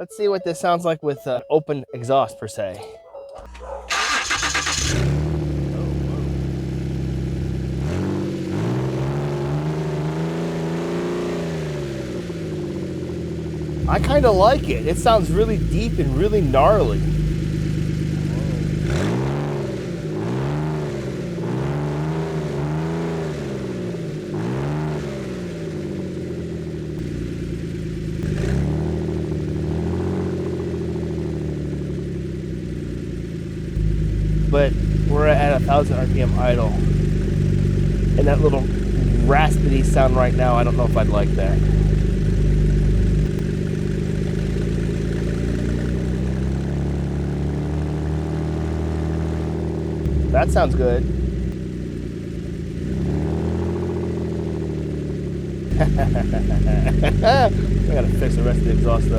Let's see what this sounds like with open exhaust per se. I kind of like it. It sounds really deep and really gnarly. But we're at 1,000 RPM idle. And that little raspy sound right now, I don't know if I'd like that. That sounds good. I gotta fix the rest of the exhaust though.